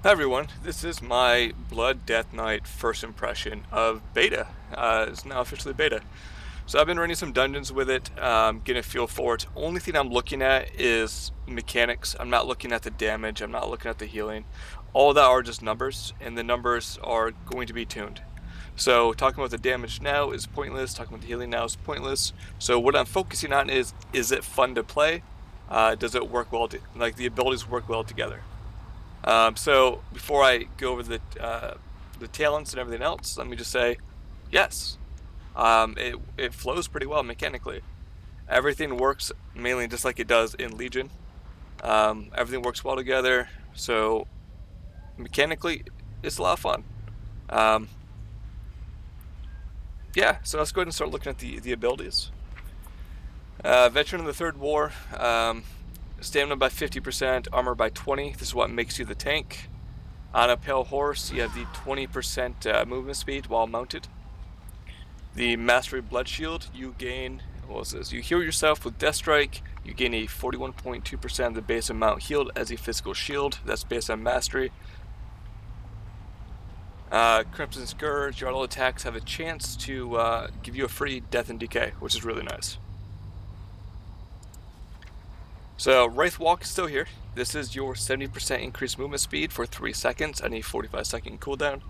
Hi everyone, this is my Blood Death Knight first impression of beta. It's now officially beta. So I've been running some dungeons with it, getting a feel for it. Only thing I'm looking at is mechanics. I'm not looking at the damage, I'm not looking at the healing. All that are just numbers, and the numbers are going to be tuned. So talking about the damage now is pointless, talking about the healing now is pointless. So what I'm focusing on is it fun to play? Does it work well, like the abilities work well together? So before I go over the talents and everything else, let me just say, yes, it flows pretty well mechanically. Everything works mainly just like it does in Legion. Everything works well together, so mechanically, it's a lot of fun. Um, yeah, so let's go ahead and start looking at the abilities. Veteran of the Third War, stamina by 50%, armor by 20. This is what makes you the tank. On a pale horse, you have the 20% movement speed while mounted. The Mastery Blood Shield, you gain, what was this? You heal yourself with Death Strike. You gain a 41.2% of the base amount healed as a physical shield. That's based on Mastery. Crimson Scourge, your auto attacks have a chance to give you a free Death and Decay, which is really nice. So Wraith Walk is still here. This is your 70% increased movement speed for 3 seconds and a 45-second cooldown.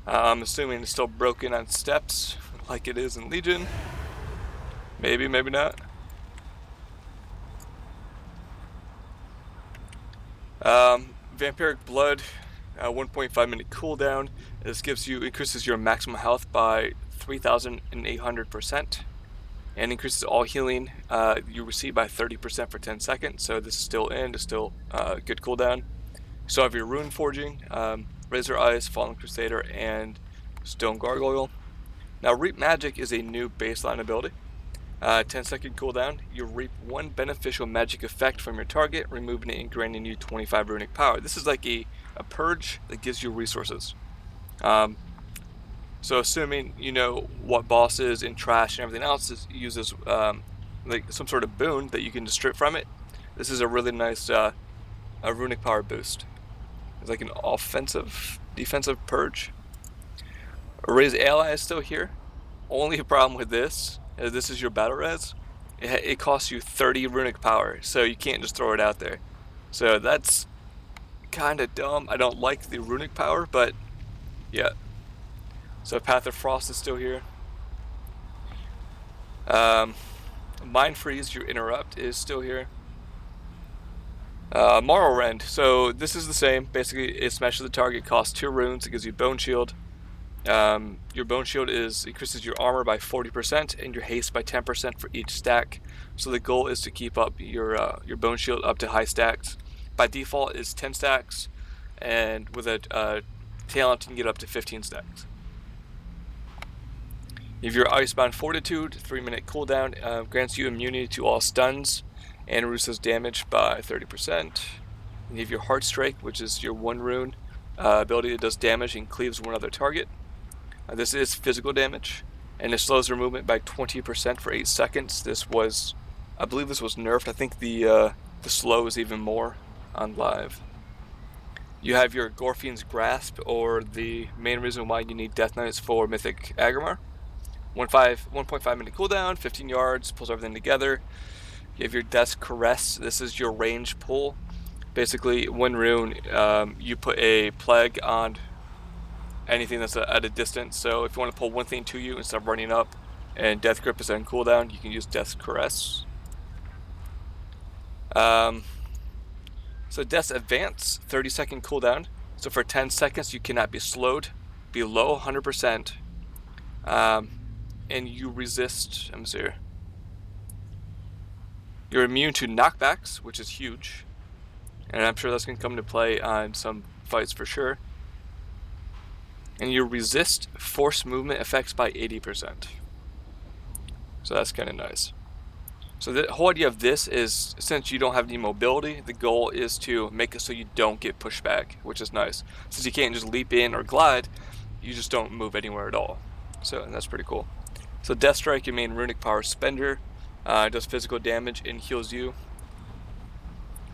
I'm assuming it's still broken on steps, like it is in Legion. Maybe, maybe not. Vampiric Blood, 1.5 minute cooldown. This increases your maximum health by 3,800%. And increases all healing you receive by 30% for 10 seconds. So this is still it's still good cooldown. So have your Rune Forging, Razor Eyes, Fallen Crusader, and Stone Gargoyle. Now Reap Magic is a new baseline ability. 10-second cooldown. You reap one beneficial magic effect from your target, removing it and granting you 25 runic power. This is like a purge that gives you resources. So assuming you know what bosses and trash and everything else uses like some sort of boon that you can just strip from it, this is a really nice a runic power boost. It's like an offensive, defensive purge. Raise Ally is still here. Only problem with this is this is your battle res. It costs you 30 runic power, so you can't just throw it out there. So that's kind of dumb. I don't like the runic power, but yeah. So Path of Frost is still here. Mind Freeze, your Interrupt, is still here. Morrow so this is the same. Basically, it smashes the target, costs 2 runes, it gives you Bone Shield. Your Bone Shield increases your armor by 40% and your haste by 10% for each stack. So the goal is to keep up your Bone Shield up to high stacks. By default, it's 10 stacks, and with a talent, you can get up to 15 stacks. You have your Icebound Fortitude, 3-minute cooldown, grants you immunity to all stuns, and reduces damage by 30%. You have your Heart Strike, which is your 1 rune ability that does damage and cleaves one other target. This is physical damage, and it slows their movement by 20% for 8 seconds. I believe this was nerfed. I think the slow is even more on live. You have your Gorfian's Grasp, or the main reason why you need Death Knights for Mythic Agrimar. 1.5 minute cooldown, 15 yards, pulls everything together. You have your Death's Caress. This is your range pull. Basically, 1 rune, you put a plague on anything that's at a distance. So if you want to pull one thing to you instead of running up, and Death Grip is on cooldown, you can use Death's Caress. So Death's Advance, 30-second cooldown. So for 10 seconds, you cannot be slowed below 100%. And you resist, I'm sorry. You're immune to knockbacks, which is huge. And I'm sure that's going to come into play on some fights for sure. And you resist force movement effects by 80%. So that's kind of nice. So the whole idea of this is, since you don't have any mobility, the goal is to make it so you don't get pushed back, which is nice. Since you can't just leap in or glide, you just don't move anywhere at all. So that's pretty cool. So Death Strike, your main runic power spender, does physical damage and heals you.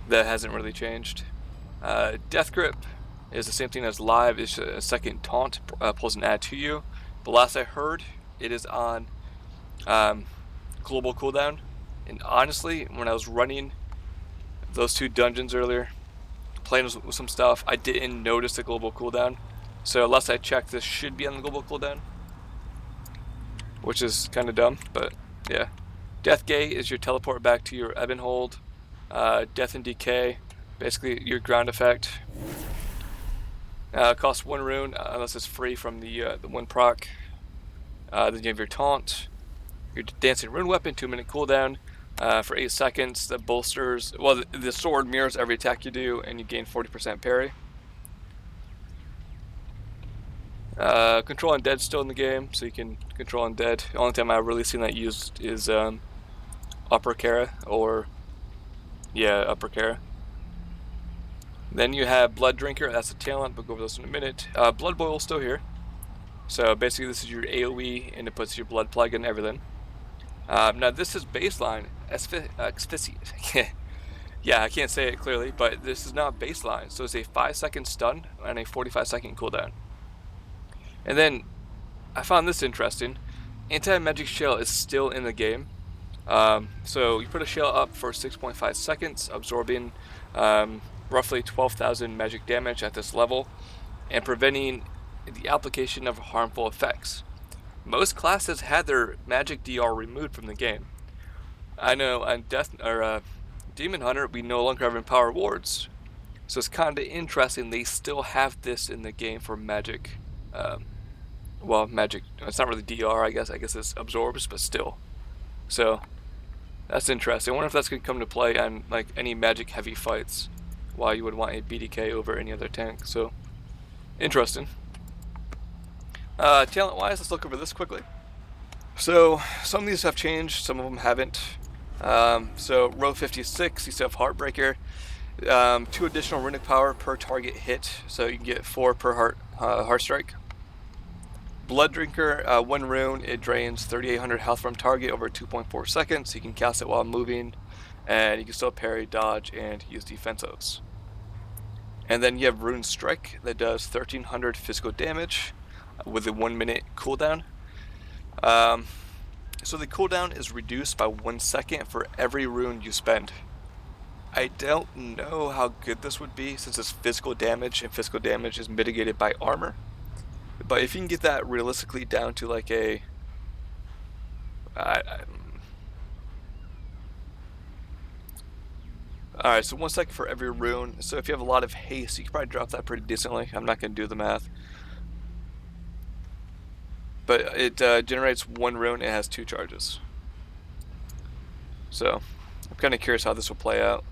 That hasn't really changed. Death Grip, is the same thing as live. It's a second taunt pulls an add to you. But last I heard, it is on global cooldown. And honestly, when I was running those 2 dungeons earlier, playing with some stuff, I didn't notice the global cooldown. So unless I checked, this should be on the global cooldown, which is kind of dumb, but yeah. Death Gate is your teleport back to your ebb and hold. Death and Decay, basically your ground effect. Costs 1 rune unless it's free from the 1 proc. Then you have your taunt, your dancing rune weapon, 2-minute cooldown for 8 seconds. That bolsters. Well, the sword mirrors every attack you do, and you gain 40% parry. Control Undead still in the game, so you can control Undead. The only time I've really seen that used is Upper Kara, or yeah, Upper Kara. Then you have Blood Drinker, that's a talent, but we'll go over those in a minute. Blood Boil still here. So basically this is your AoE, and it puts your Blood Plague and everything. Now this is baseline. Yeah, I can't say it clearly, but this is not baseline. So it's a 5-second stun and a 45-second cooldown. And then I found this interesting. Anti-magic shell is still in the game. So you put a shell up for 6.5 seconds, absorbing roughly 12,000 magic damage at this level, and preventing the application of harmful effects. Most classes had their magic DR removed from the game. I know on Demon Hunter we no longer have Empower Wards, so it's kind of interesting they still have this in the game for magic. Well, magic, it's not really DR, I guess it's absorbs, but still. So that's interesting. I wonder if that's going to come to play on like any magic heavy fights, why you would want a BDK over any other tank. So interesting. Talent wise, let's look over this quickly. So some of these have changed, some of them haven't. So row 56, you still have Heartbreaker. 2 additional runic power per target hit, so you can get 4 per heart strike. Blood Drinker, 1 rune, it drains 3,800 health from target over 2.4 seconds. You can cast it while moving, and you can still parry, dodge, and use defensives. And then you have Rune Strike that does 1,300 physical damage with a 1-minute cooldown. So the cooldown is reduced by 1 second for every rune you spend. I don't know how good this would be since it's physical damage, and physical damage is mitigated by armor. But if you can get that realistically down to like a... Alright, so 1 second for every rune. So if you have a lot of haste, you can probably drop that pretty decently. I'm not going to do the math. But it generates 1 rune, it has 2 charges. So I'm kind of curious how this will play out.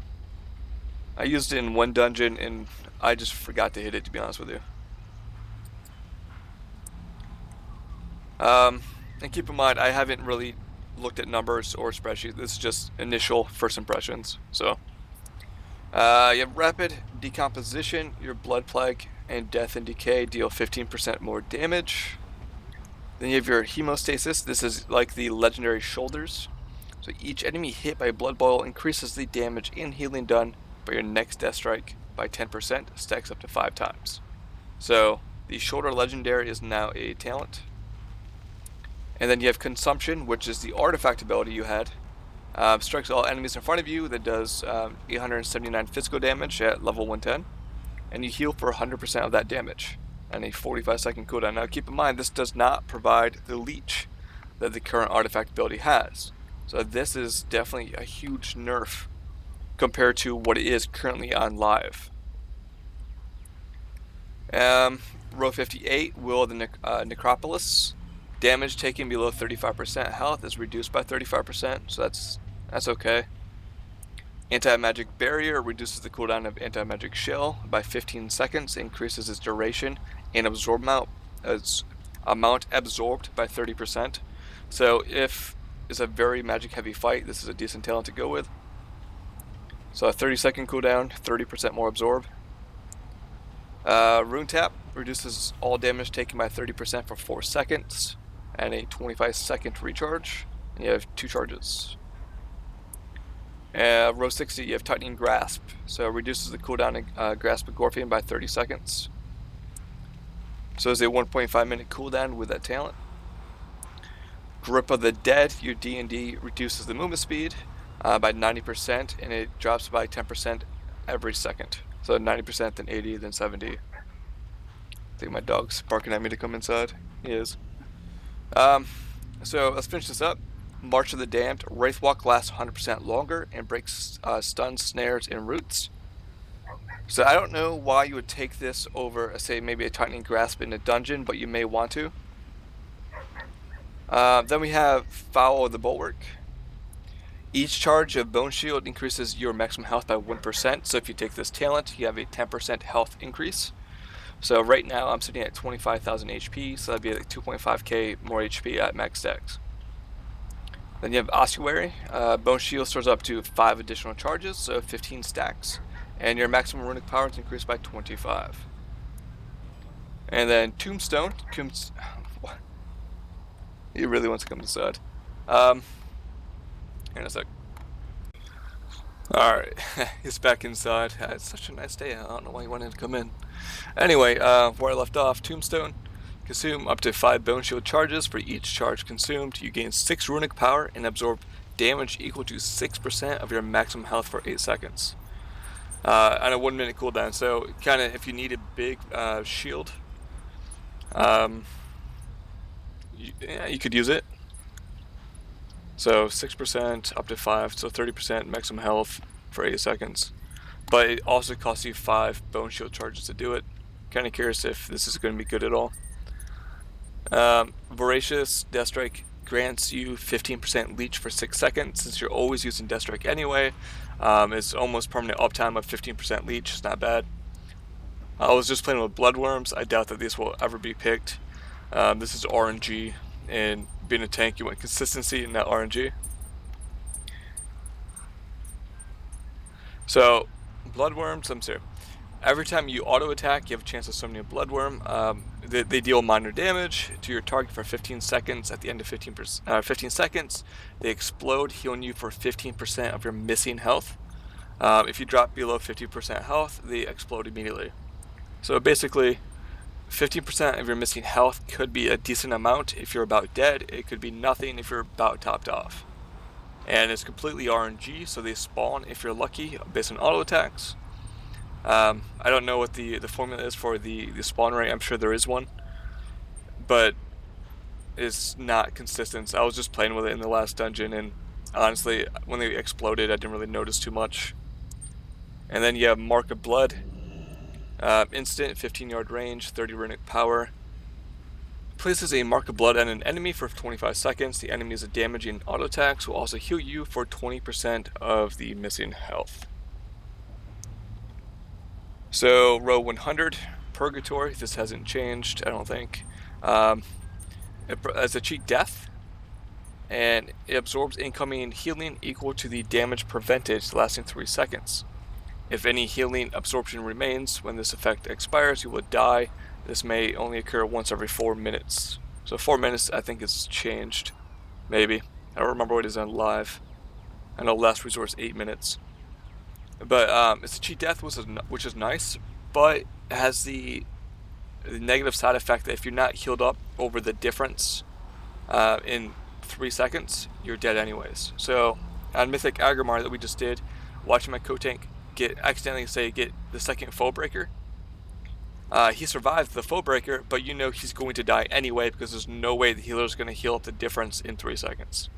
I used it in 1 dungeon and I just forgot to hit it, to be honest with you. And keep in mind, I haven't really looked at numbers or spreadsheets. This is just initial first impressions. So you have Rapid Decomposition, your Blood Plague, and Death and Decay deal 15% more damage. Then you have your Hemostasis. This is like the legendary shoulders. So each enemy hit by Blood Boil increases the damage and healing done by your next death strike by 10%, stacks up to 5 times. So the shoulder legendary is now a talent. And then you have Consumption, which is the artifact ability you had. Strikes all enemies in front of you. That does 879 physical damage at level 110. And you heal for 100% of that damage. And a 45-second cooldown. Now keep in mind, this does not provide the leech that the current artifact ability has. So this is definitely a huge nerf compared to what it is currently on live. Row 58, Will of the Necropolis. Damage taken below 35% health is reduced by 35%, so that's okay. Anti-magic barrier reduces the cooldown of anti-magic shell by 15 seconds, increases its duration and amount absorbed by 30%. So if it's a very magic heavy fight, this is a decent talent to go with. So a 30-second cooldown, 30% more absorb. Rune Tap reduces all damage taken by 30% for 4 seconds, and a 25-second recharge. And you have 2 charges. Row 60, you have Tightening Grasp. So reduces the cooldown and Grasp of Gorfian by 30 seconds. So there's a 1.5 minute cooldown with that talent. Grip of the Dead, your D&D reduces the movement speed by 90%, and it drops by 10% every second. So 90%, then 80, then 70. I think my dog's barking at me to come inside. He is. So let's finish this up. March of the Damned. Wraith Walk lasts 100% longer and breaks stuns, snares, and roots. So I don't know why you would take this over, say, maybe a Tightening Grasp in a dungeon, but you may want to. Then we have Foul of the Bulwark. Each charge of Bone Shield increases your maximum health by 1%. So if you take this talent, you have a 10% health increase. So right now I'm sitting at 25,000 HP, so that'd be like 2.5k more HP at max stacks. Then you have Ossuary. Bone Shield stores up to 5 additional charges, so 15 stacks. And your maximum runic power is increased by 25. And then Tombstone. He really wants to come inside. Here in a sec. Alright, he's back inside. It's such a nice day. I don't know why he wanted to come in. Anyway, where I left off, Tombstone. Consume up to 5 Bone Shield charges. For each charge consumed, you gain 6 runic power and absorb damage equal to 6% of your maximum health for 8 seconds. On a 1 minute cooldown, so kind of if you need a big shield, you could use it. So 6% up to 5, so 30% maximum health for 8 seconds. But it also costs you 5 Bone Shield charges to do it. Kind of curious if this is going to be good at all. Voracious Death Strike grants you 15% leech for 6 seconds. Since you're always using Death Strike anyway, it's almost permanent uptime of 15% leech. It's not bad. I was just playing with Bloodworms. I doubt that these will ever be picked. This is RNG, and being a tank, you want consistency and not RNG. So, Bloodworms, I'm sorry. Every time you auto attack, you have a chance of summoning a Bloodworm. They deal minor damage to your target for 15 seconds. At the end of 15 seconds, they explode, healing you for 15% of your missing health. If you drop below 50% health, they explode immediately. So basically, 15% of your missing health could be a decent amount if you're about dead. It could be nothing if you're about topped off. And it's completely RNG, so they spawn if you're lucky based on auto attacks. I don't know what the formula is for the spawn rate. I'm sure there is one, but it's not consistent. So I was just playing with it in the last dungeon, and honestly, when they exploded, I didn't really notice too much. And then you have Mark of Blood. Instant, 15-yard range, 30 runic power. Places a Mark of Blood on an enemy for 25 seconds. The enemy is a damaging auto attacks will also heal you for 20% of the missing health. So row 100, Purgatory. This hasn't changed, I don't think. As a cheat death, and it absorbs incoming healing equal to the damage prevented, lasting 3 seconds. If any healing absorption remains when this effect expires, you will die. This may only occur once every 4 minutes. So 4 minutes, I think, is changed. Maybe. I don't remember what it is on live. I know last resort is 8 minutes. But it's a cheat death, which is nice, but it has the negative side effect that if you're not healed up over the difference in 3 seconds, you're dead anyways. So on Mythic Agrimar that we just did, watching my co-tank accidentally get the second foe breaker. He survived the foe breaker, but you know he's going to die anyway because there's no way the healer is going to heal up the difference in 3 seconds.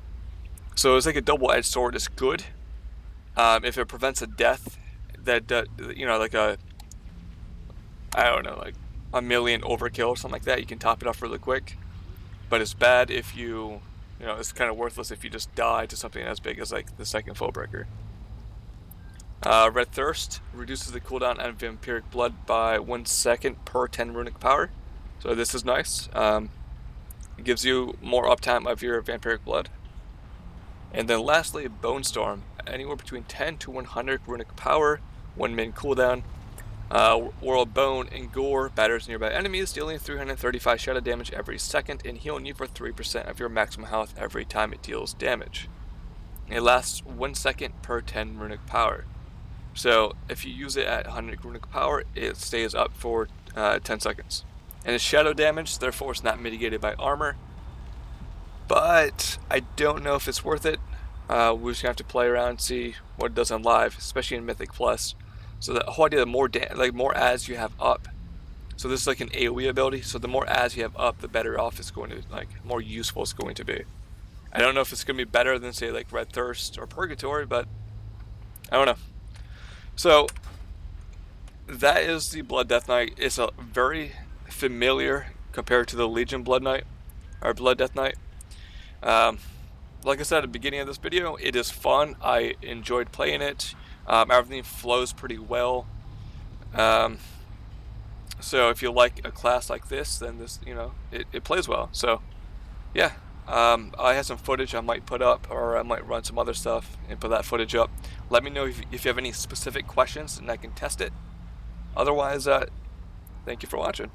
So it's like a double-edged sword. It's good if it prevents a death that like like a million overkill or something like that. You can top it off really quick, but it's bad if it's kind of worthless if you just die to something as big as like the second foe breaker. Red Thirst reduces the cooldown on Vampiric Blood by 1 second per 10 runic power. So this is nice. It gives you more uptime of your Vampiric Blood. And then lastly, Bone Storm. Anywhere between 10 to 100 runic power, 1 min cooldown. World Bone and Gore batters nearby enemies, dealing 335 shadow damage every second and healing you for 3% of your maximum health every time it deals damage. It lasts 1 second per 10 runic power. So if you use it at 100 runic power, it stays up for 10 seconds. And it's shadow damage, therefore it's not mitigated by armor. But I don't know if it's worth it. We're just gonna have to play around and see what it does on live, especially in Mythic Plus. So the whole idea, the more ads you have up. So this is like an AoE ability. So the more ads you have up, the better off it's going to, more useful it's going to be. I don't know if it's going to be better than, say, like Red Thirst or Purgatory, but I don't know. So that is the Blood Death Knight. It's a very familiar compared to the Legion Blood Knight or Blood Death Knight. Like I said at the beginning of this video, it is fun. I enjoyed playing it. Everything flows pretty well. So if you like a class like this, then this, it plays well. So yeah, I have some footage I might put up, or I might run some other stuff and put that footage up. Let me know if you have any specific questions and I can test it. Otherwise, thank you for watching.